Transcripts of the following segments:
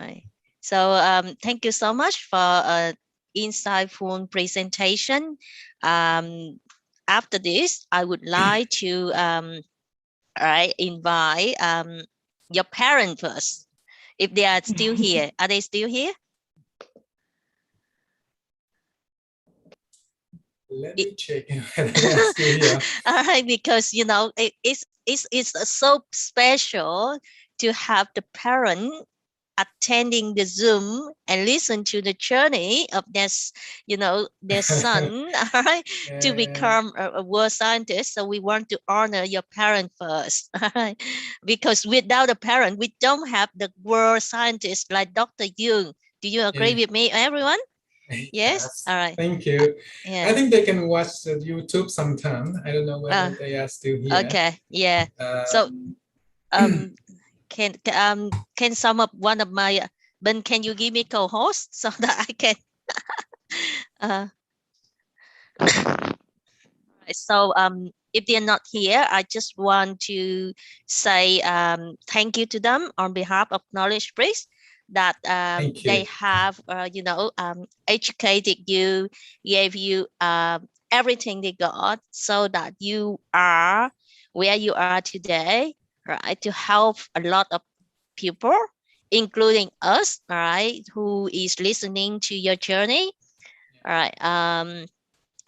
Right. So thank you so much for insightful presentation. Um, After this, I would like to invite your parents first. If they are still here, are they still here? Let me check whether they are still here. Because you know it's so special to have the parent attending the Zoom and listen to the journey of their son, alright, to become a world scientist. So we want to honor your parent first, alright? Because without a parent, we don't have the world scientist like Dr. Jung. Do you agree with me, everyone? Yes. All right. Thank you. Yeah. I think they can watch the YouTube sometime. I don't know whether they are still here. Okay. Yeah. So can some of one of my Ben, can you give me co-host so that I can uh so if they're not here, I just want to say thank you to them on behalf of Knowledge Breeze that they have educated you, gave you everything they got so that you are where you are today, right? To help a lot of people, including us, all right, who is listening to your journey. All right.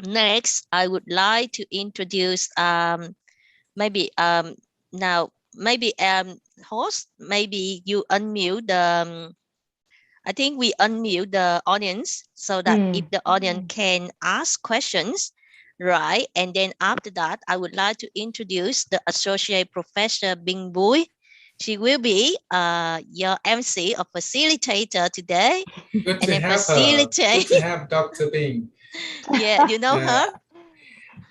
Next, I would like to introduce maybe now maybe host, maybe you unmute the I think we unmute the audience so that if the audience can ask questions, right? And then after that, I would like to introduce the associate professor Bing Bui. She will be your MC or facilitator today. Good And to then have her. facilitate. Good to have Dr. Bing. Yeah, you know her?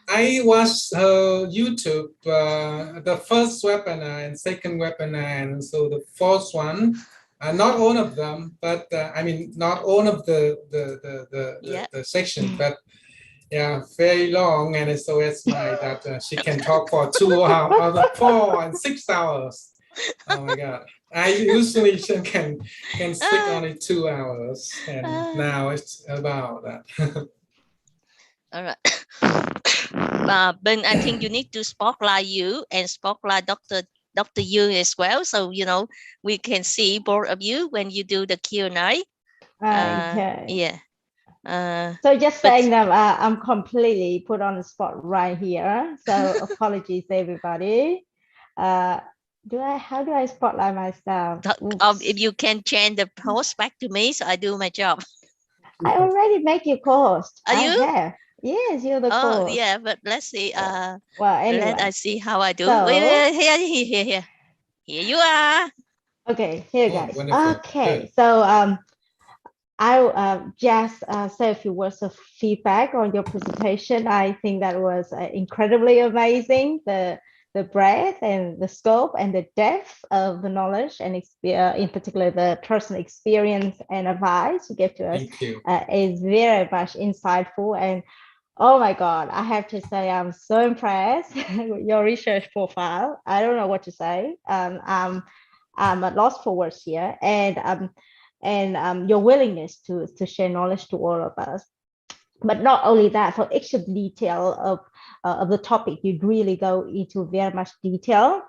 I watched her YouTube, the first webinar and second webinar, and so the fourth one. Not all of them, but I mean, not all of the section, but yeah, very long, and so it's like that she can talk for 2 hours, 4 and 6 hours. Oh my God! I usually can speak only 2 hours, and now it's about that. All right. Ben, I think you need to spotlight you and spotlight Dr. Yu as well, so we can see both of you when you do the Q&A. Okay. Yeah. So just saying that I'm completely put on the spot right here. So apologies, everybody. How do I spotlight myself? If you can change the host back to me, so I do my job. I already make you co-host. Are you? Have. Yes, you're the co-host. Oh, yeah, but let's see. Well, anyway. Let us see how I do. So, here. Here you are. Okay, here, guys. Wonderful. Okay, Good. so I'll just say a few words of feedback on your presentation. I think that was incredibly amazing. The breadth and the scope and the depth of the knowledge and in particular the personal experience and advice you gave to us is very much insightful. And oh my God, I have to say I'm so impressed with your research profile. I don't know what to say. I'm at loss for words here, and your willingness to share knowledge to all of us. But not only that, for each detail of the topic, you really go into very much detail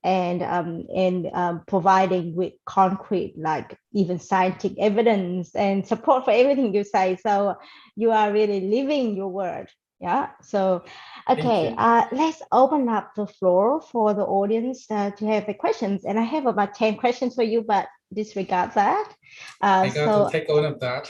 and providing with concrete, like even scientific evidence and support for everything you say. So you are really living your word. Yeah. So, okay, let's open up the floor for the audience to have the questions. And I have about 10 questions for you, but disregard that. I got to take all of that.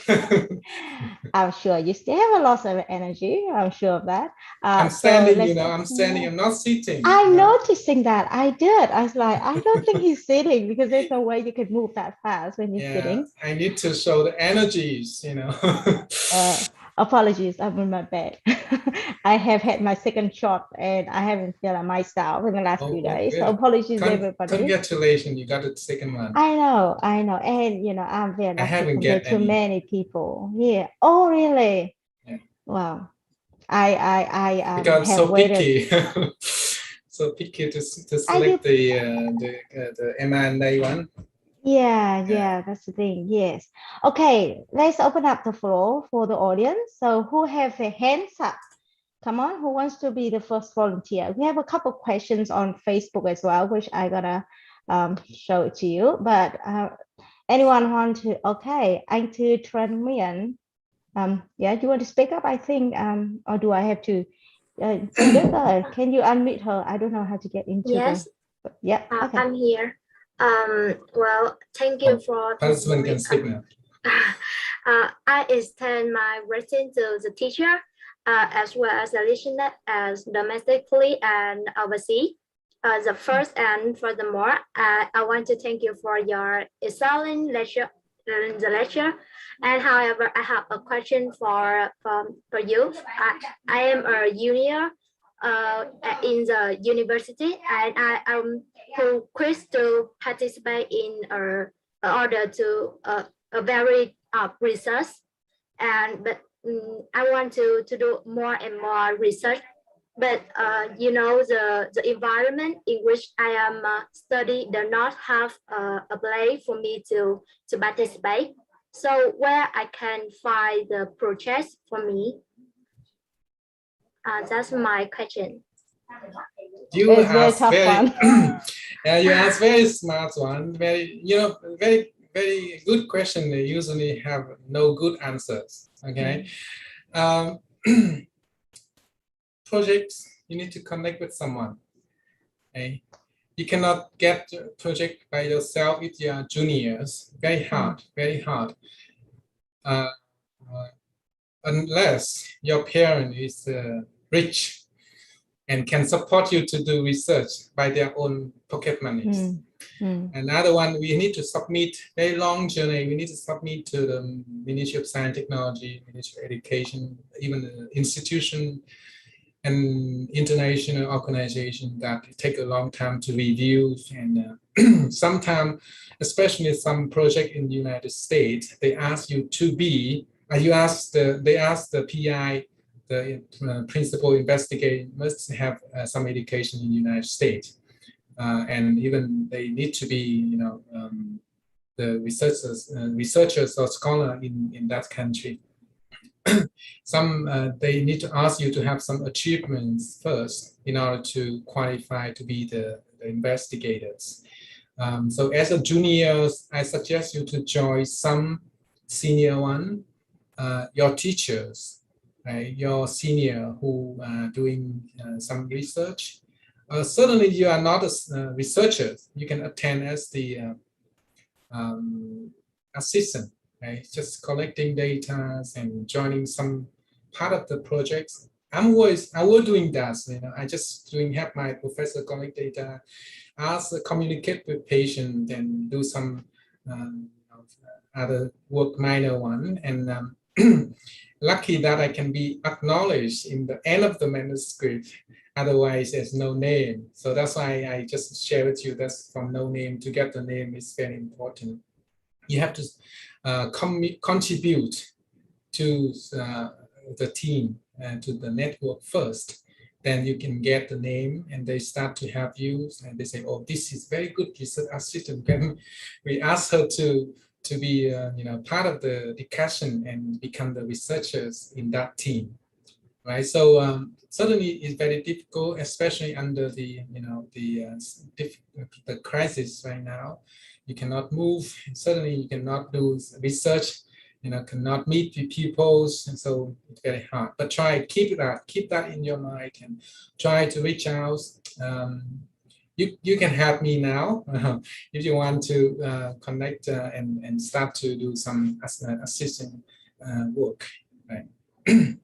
I'm sure you still have a lot of energy. I'm sure of that. I'm standing, I'm standing. I'm not sitting. I'm noticing that. I did. I was like, I don't think he's sitting because there's no way you could move that fast when you're sitting. I need to show the energies, Apologies, I'm in my bed. I have had my second shot and I haven't felt like myself in the last few days. Good. So apologies, everybody. Congratulations, you got the second one. I know. And I'm very lucky compared to many people. Yeah. Oh, really? Yeah. Wow. I because have so waited. picky. So picky to select the mRNA one. Yeah, that's the thing. Yes. Okay, let's open up the floor for the audience. So who have their hands up? Come on, who wants to be the first volunteer? We have a couple questions on Facebook as well, which I gotta show it to you. But anyone want to? Okay, anh Thư Tran Nguyen. Yeah, do you want to speak up? I think, or do I have to? Can you unmute her? I don't know how to get into yes. Yeah, okay. I'm here. Well, thank you for. Participant can speak now. I extend my greeting to the teacher, as well as the listener, as domestically and overseas. The first and furthermore, I want to thank you for your excellent lecture. And however, I have a question for you. I am a junior in the university, and I am request to participate in order to a very research, but I want to do more and more research. But you know, the environment in which I am studying does not have a place for me to participate. So where I can find the project for me? That's my question. You asked very, you asked very smart one. Very, very good question. They usually have no good answers. Okay. Projects, you need to connect with someone. Okay. You cannot get a project by yourself if you are juniors. Very hard, very hard. Unless your parent is rich and can support you to do research by their own pocket monies. Another one, we need to submit very long journey. We need to submit to the Ministry of Science and Technology, Ministry of Education, even the institution and international organization that take a long time to review. And sometimes, especially some project in the United States, they ask you to be, they ask the PI, the principal investigator must have some education in the United States. And even they need to be, the researchers or scholars in that country. They need to ask you to have some achievements first in order to qualify to be the investigators. So as a junior, I suggest you to join some senior one, your teachers, right? Your senior who are doing some research. Certainly you are not a researcher. You can attend as the assistant. Right? Just collecting data and joining some part of the projects. I was doing that. I just help my professor collect data, communicate with patient, and do some other work, minor one. And lucky that I can be acknowledged in the end of the manuscript. Otherwise, there's no name. So that's why I just share with you. That's from no name to get the name is very important. You have to contribute to the team and to the network first. Then you can get the name, and they start to have you, and they say, "Oh, this is very good research assistant." Then we ask her to be, part of the discussion and become the researchers in that team, right? So certainly it's very difficult, especially under the, the crisis right now. You cannot move. Certainly, you cannot do research. Cannot meet with people, and so it's very hard. But keep that in your mind, and try to reach out. You can help me now if you want to connect and start to do some assistant work. Right.